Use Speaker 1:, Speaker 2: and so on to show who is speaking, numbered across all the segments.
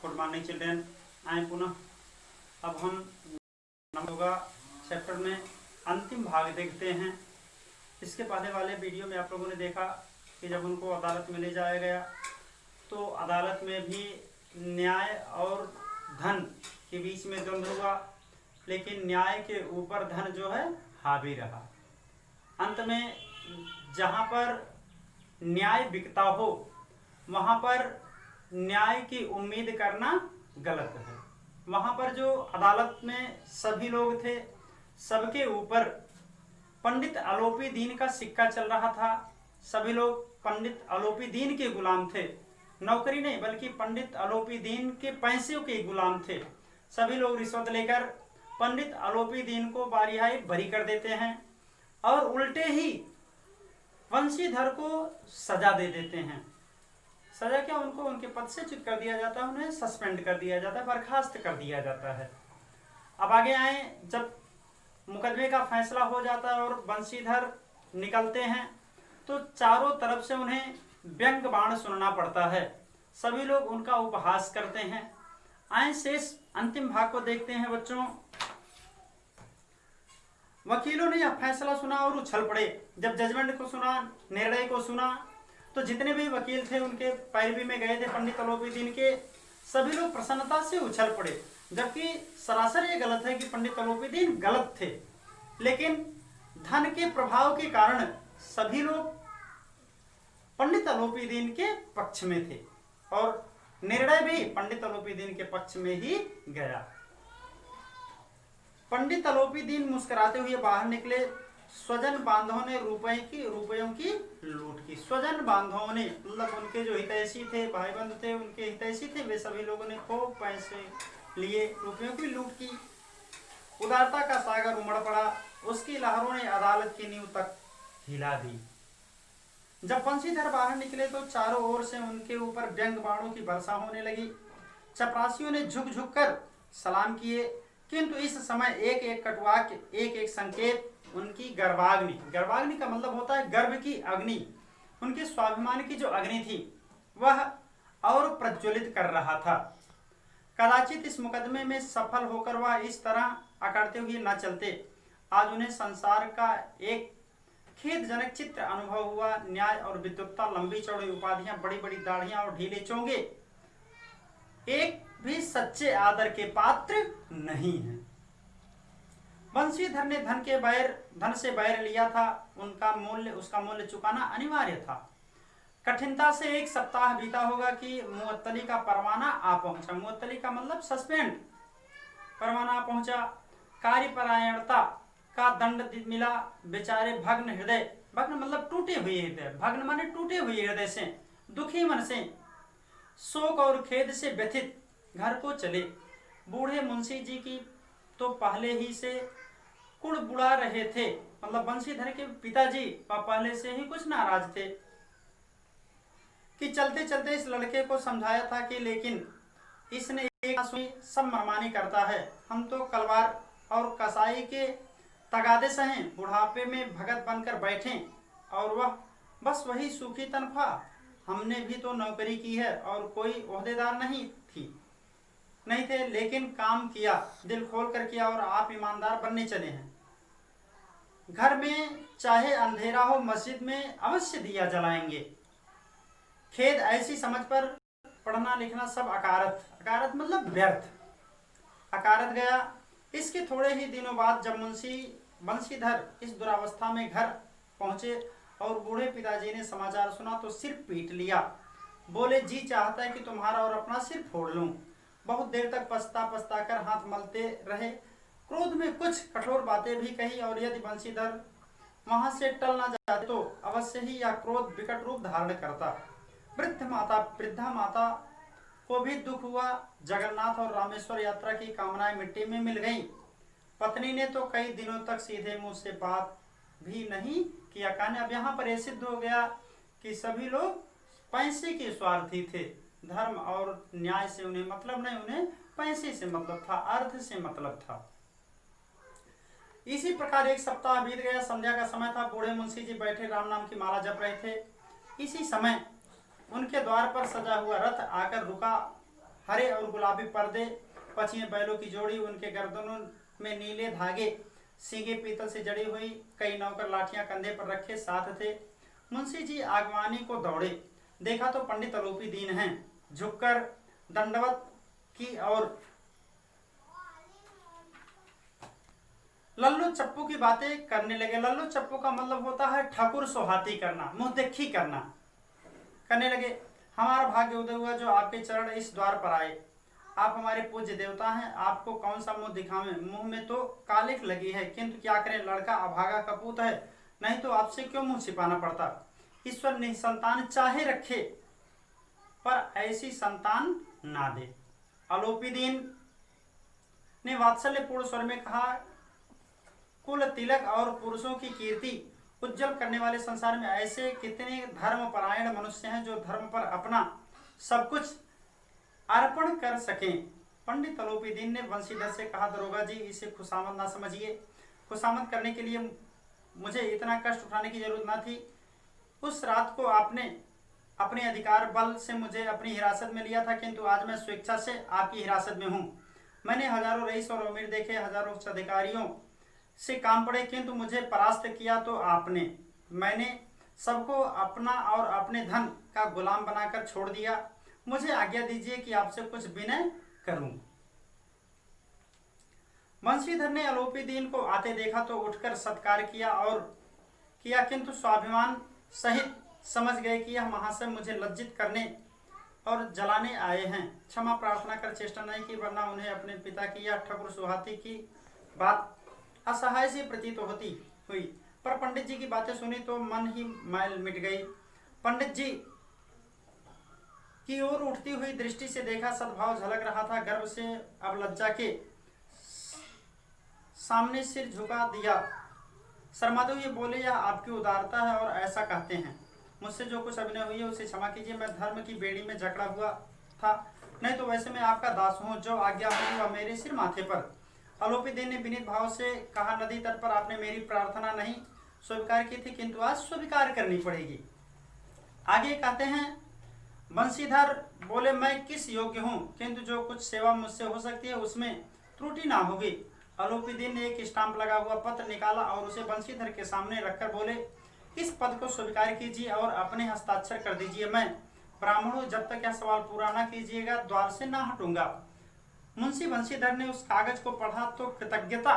Speaker 1: Good morning children. आए पुनः अब हम योगा चैप्टर में अंतिम भाग देखते हैं। इसके पहले वाले वीडियो में आप लोगों ने देखा कि जब उनको अदालत में ले जाया गया तो अदालत में भी न्याय और धन के बीच में द्वंद्व हुआ, लेकिन न्याय के ऊपर धन जो है हावी रहा। अंत में जहाँ पर न्याय बिकता हो वहाँ पर न्याय की उम्मीद करना गलत है। वहाँ पर जो अदालत में सभी लोग थे, सबके ऊपर पंडित आलोपी दीन का सिक्का चल रहा था। सभी लोग पंडित आलोपी दीन के गुलाम थे, नौकरी नहीं बल्कि पंडित आलोपी दीन के पैसों के गुलाम थे। सभी लोग रिश्वत लेकर पंडित आलोपी दीन को बारियाई बरी कर देते हैं और उल्टे ही वंशीधर को सजा दे देते हैं। सजा क्या, उनको उनके पद से च्युत कर दिया जाता है, उन्हें सस्पेंड कर दिया जाता है, बर्खास्त कर दिया जाता है। अब आगे आए, जब मुकदमे का फैसला हो जाता है और वंशीधर निकलते हैं तो चारों तरफ से उन्हें व्यंग बाण सुनना पड़ता है। सभी लोग उनका उपहास करते हैं। आए शेष अंतिम भाग को देखते हैं बच्चों। वकीलों ने यह फैसला सुना और उछल पड़े। जब जजमेंट को सुना, निर्णय को सुना, तो जितने भी वकील थे उनके पैरवी में गए थे पंडित आलोपी दीन के, सभी लोग प्रसन्नता से उछल पड़े। जबकि सरासर ये गलत है कि पंडित आलोपी दीन गलत थे, लेकिन धन के प्रभाव के कारण सभी लोग पंडित आलोपी दीन के पक्ष में थे और निर्णय भी पंडित आलोपी दीन के पक्ष में ही गया। पंडित आलोपी दीन मुस्कुराते हुए बाहर निकले। स्वजन बांधवों ने रुपयों की लूट की। स्वजन बांधवों ने मतलब उनके जो हितैषी थे, भाई बंधु थे, उनके हितैषी थे, वे सभी लोगों ने खूब पैसे लिए, रुपयों की लूट की। उदारता का सागर उमड़ पड़ा, उसकी लहरों ने अदालत की नींव तक हिला दी। जब वंशीधर बाहर निकले तो चारों ओर से उनके ऊपर व्यंग बाणों की वर्षा होने लगी। चपरासियों ने झुक झुक कर सलाम किए, किंतु इस समय एक एक कटुवाक्य, एक एक संकेत उनकी गर्भाग्नि, गर्भाग्नि का मतलब होता है गर्भ की अग्नि, उनके स्वाभिमान की जो अग्नि थी वह और प्रज्वलित कर रहा था। कदाचित इस मुकदमे में सफल होकर वह इस तरह अकड़ते हुए न चलते। आज उन्हें संसार का एक खेदजनक चित्र अनुभव हुआ। न्याय और विद्वत्ता, लंबी चौड़ी उपाधियां, बड़ी बड़ी दाढ़ियां और ढीले चोंगे एक भी सच्चे आदर के पात्र नहीं है। वंशीधर ने धन से बैर लिया था, उसका मूल्य चुकाना अनिवार्य था। कठिनता से एक सप्ताह बीता होगा कि मुअत्तली का परवाना आ पहुंचा। मुअत्तली का मतलब सस्पेंड, परवाना आ पहुंचा। कार्यपरायणता का दंड मिला। बेचारे भग्न हृदय, भग्न मतलब टूटे हुए हृदय, भग्न माने टूटे हुए हृदय से, दुखी मन से, शोक और खेद से व्यथित घर को चले। बूढ़े मुंशी जी की तो पहले ही से कुड़ बुड़ा रहे थे, मतलब वंशीधर के पिताजी पहले से ही कुछ नाराज थे कि चलते चलते इस लड़के को समझाया था कि लेकिन इसने एक सुनी सब मनमानी करता है। हम तो कलवार और कसाई के तगादे सहें, बुढ़ापे में भगत बनकर बैठे और वह बस वही सूखी तनख्वाह। हमने भी तो नौकरी की है और कोई ओहदेदार नहीं थे, लेकिन काम किया, दिल खोल कर किया और आप ईमानदार बनने चले हैं। घर में चाहे अंधेरा हो, मस्जिद में अवश्य दिया जलाएंगे। खेद ऐसी समझ पर पढ़ना लिखना सब अकारत मतलब व्यर्थ, अकारत गया। इसके थोड़े ही दिनों बाद जब वंशीधर इस दुरावस्था में घर पहुंचे और बूढ़े पिताजी ने समाचार सुना तो सिर पीट लिया। बोले, जी चाहता है कि तुम्हारा और अपना सिर फोड़ लूं। बहुत देर तक पछता कर हाथ मलते रहे। क्रोध में कुछ कठोर बातें भी कही और यदि वंशीधर वहां से टल न जाते तो अवश्य ही यह क्रोध विकट रूप धारण करता। वृद्धा माता को भी दुख हुआ। जगन्नाथ और रामेश्वर यात्रा की कामनाएं मिट्टी में मिल गईं। पत्नी ने तो कई दिनों तक सीधे मुंह से बात भी नहीं किया। कहने अब यहाँ पर यह सिद्ध हो गया कि सभी लोग पैसे के स्वार्थी थे। धर्म और न्याय से उन्हें मतलब नहीं, उन्हें पैसे से मतलब था, अर्थ से मतलब था। इसी प्रकार एक सप्ताह बीत गया। संध्या का समय था। बूढ़े मुंशी जी बैठे राम नाम की माला जप रहे थे। इसी समय उनके द्वार पर सजा हुआ रथ आकर रुका हरे और गुलाबी पर्दे, पछिए बैलों की जोड़ी, उनके गर्दनों में नीले धागे, सींगे पीतल से जड़ी हुई, कई नौकर लाठियां कंधे पर रखे साथ थे। मुंशी जी आगवानी को दौड़े, देखा तो पंडित आलोपी दीन हैं। झुककर दंडवत की और लल्लू चप्पू की बातें करने लगे। लल्लू चप्पू का मतलब होता है ठाकुर सोहाती करना, मुंह देखी करना। करने लगे, हमारा भाग्य उदय हुआ जो आपके चरण इस द्वार पर आए। आप हमारे पूज्य देवता हैं, आपको कौन सा मुंह दिखावें। मुंह में तो कालिख लगी है, किंतु क्या करें, लड़का अभागा कपूत है, नहीं तो आपसे क्यों मुंह छिपाना पड़ता। ईश्वर निसंतान चाहे रखे, पर ऐसी संतान ना दे। आलोपी दीन ने वात्सल्यपूर्ण स्वर में कहा, कुल तिलक और पुरुषों की कीर्ति उज्जवल करने वाले संसार में ऐसे कितने धर्मपरायण मनुष्य हैं जो धर्म पर अपना सब कुछ अर्पण कर सकें। पंडित आलोपी दीन ने बंशीधर से कहा, दरोगा जी इसे खुशामद ना समझिए। खुशामद करने के लिए मुझे इतना कष्ट उठाने की जरूरत न थी। उस रात को आपने अपने अधिकार बल से मुझे अपनी हिरासत में लिया था, किंतु आज मैं स्वेच्छा से आपकी हिरासत में हूँ। मैंने हजारों रईस और अमीर देखे, हजारों अधिकारियों से काम पड़े, किंतु मुझे परास्त किया तो आपने। मैंने सबको अपना और अपने धन का गुलाम बनाकर छोड़ दिया। मुझे आज्ञा दीजिए कि आपसे कुछ विनय करूं। बंशीधर ने आलोपी दीन को आते देखा तो उठकर सत्कार किया, किंतु स्वाभिमान सहित समझ गए कि यह महाशय मुझे लज्जित करने और जलाने आए हैं। क्षमा प्रार्थना कर चेष्टा नहीं की, वरना उन्हें अपने पिता की या ठाकुर सुहाती की बात असहाय सी प्रतीत होती हुई। पर पंडित जी की बातें सुनी तो मन ही मैल मिट गई। पंडित जी की ओर उठती हुई दृष्टि से देखा, सद्भाव झलक रहा था। गर्व से अब लज्जा के सामने सिर झुका दिया। शर्माते हुए बोले, यह आपकी उदारता है और ऐसा कहते हैं। मुझसे जो कुछ अभिनय हुई है उसे क्षमा कीजिए। मैं धर्म की बेड़ी में जकड़ा हुआ था, नहीं तो वैसे मैं आपका दास हूँ। जो आज्ञा होगी वह मेरे सिर माथे पर। आलोपी दीन ने विनीत भाव से कहा, नदी तट पर आपने मेरी प्रार्थना नहीं स्वीकार की थी, किंतु आज स्वीकार करनी पड़ेगी। आगे कहते हैं, बंशीधर बोले, मैं किस योग्य हूँ, किंतु जो कुछ सेवा मुझसे हो सकती है उसमें त्रुटि ना होगी। आलोपी दीन ने एक स्टाम्प लगा हुआ पत्र निकाला और उसे बंशीधर के सामने रखकर बोले, इस पद को स्वीकार कीजिए और अपने हस्ताक्षर कर दीजिए। मैं ब्राह्मण हूँ, जब तक यह सवाल पूरा न कीजिएगा द्वार से ना हटूंगा। मुंशी बंशीधर ने उस कागज को पढ़ा तो कृतज्ञता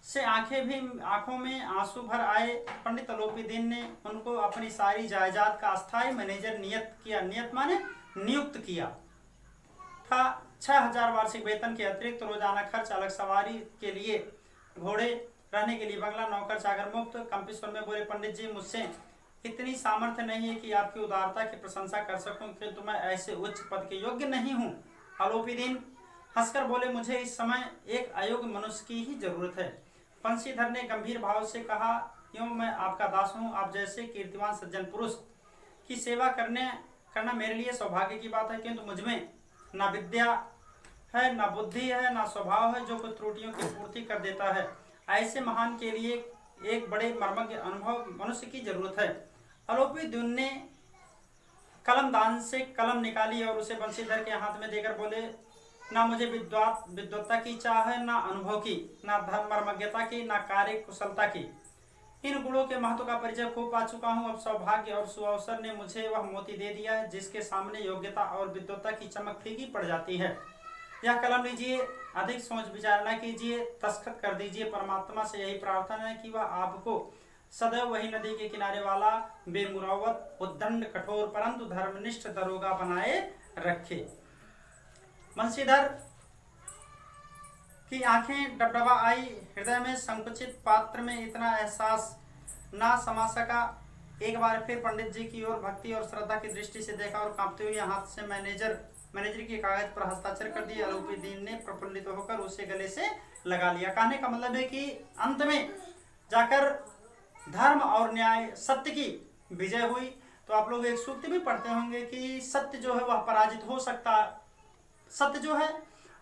Speaker 1: से आंखों में आंसू भर आए। पंडित आलोपी दीन ने उनको अपनी सारी जायदाद का अस्थायी मैनेजर नियत माने नियुक्त किया था। 6000 वार्षिक वेतन के अतिरिक्त रोजाना खर्च, अलग सवारी के लिए घोड़े, रहने के लिए बंगला, नौकर चाकर मुक्त। कंपी स्वर में बोले, पंडित जी मुझसे इतनी सामर्थ्य नहीं है कि आपकी उदारता की प्रशंसा कर सकूं, किंतु मैं ऐसे उच्च पद के योग्य नहीं हूँ। आलोपी दीन हंसकर बोले, मुझे इस समय एक अयोग्य मनुष्य की ही जरूरत है। बंशीधर ने गंभीर भाव से कहा, क्यों, मैं आपका दास हूँ। आप जैसे कीर्तिमान सज्जन पुरुष की सेवा करना मेरे लिए सौभाग्य की बात है, किंतु मुझमें न विद्या है, न बुद्धि है, न स्वभाव है जो कुछ त्रुटियों की पूर्ति कर देता है। ऐसे महान के लिए एक बड़े मर्मज्ञ अनुभव मनुष्य की जरूरत है। आलोपी दीन ने कलमदान से कलम निकाली और उसे बंशीधर के हाथ में देकर बोले, ना मुझे विद्वत्ता की चाह है, ना अनुभव की, ना धर्म मर्मज्ञता की, ना कार्य कुशलता की। इन गुणों के महत्व का परिचय खूब पा चुका हूँ। अब सौभाग्य और सुअवसर ने मुझे वह मोती दे दिया है जिसके सामने योग्यता और विद्वत्ता की चमक फीकी पड़ जाती है। यह कलम लीजिए, अधिक सोच विचार न कीजिए, दस्तखत कर दीजिए। परमात्मा से यही प्रार्थना है कि वह आपको सदैव वही नदी के किनारे वाला बेमुरवत, उद्दंड, कठोर परंतु धर्मनिष्ठ दरोगा बनाए रखे। बंशीधर की आंखें डबडबा आई, हृदय में संकुचित पात्र में इतना एहसास ना समा सका। एक बार फिर पंडित जी की ओर भक्ति और श्रद्धा की दृष्टि से देखा और कांपते हुए हाथ से मैनेजर के कागज पर हस्ताक्षर कर दिए। आलोपी दीन ने प्रफुल्लित होकर उसे गले से लगा लिया। कहने का मतलब है कि अंत में जाकर धर्म और न्याय, सत्य की विजय हुई। तो आप लोग एक सूक्ति भी पढ़ते होंगे कि सत्य जो है वह पराजित हो सकता है, सत्य जो है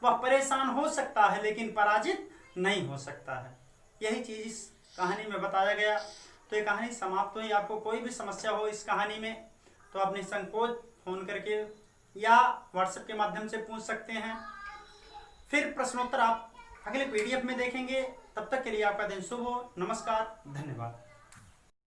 Speaker 1: वह परेशान हो सकता है लेकिन पराजित नहीं हो सकता है। यही चीज इस कहानी में बताया गया। तो ये कहानी समाप्त हुई। आपको कोई भी समस्या हो इस कहानी में तो अपनी संकोच फोन करके या व्हाट्सएप के माध्यम से पूछ सकते हैं। फिर प्रश्नोत्तर आप अगले PDF में देखेंगे। तब तक के लिए आपका दिन शुभ हो। नमस्कार, धन्यवाद।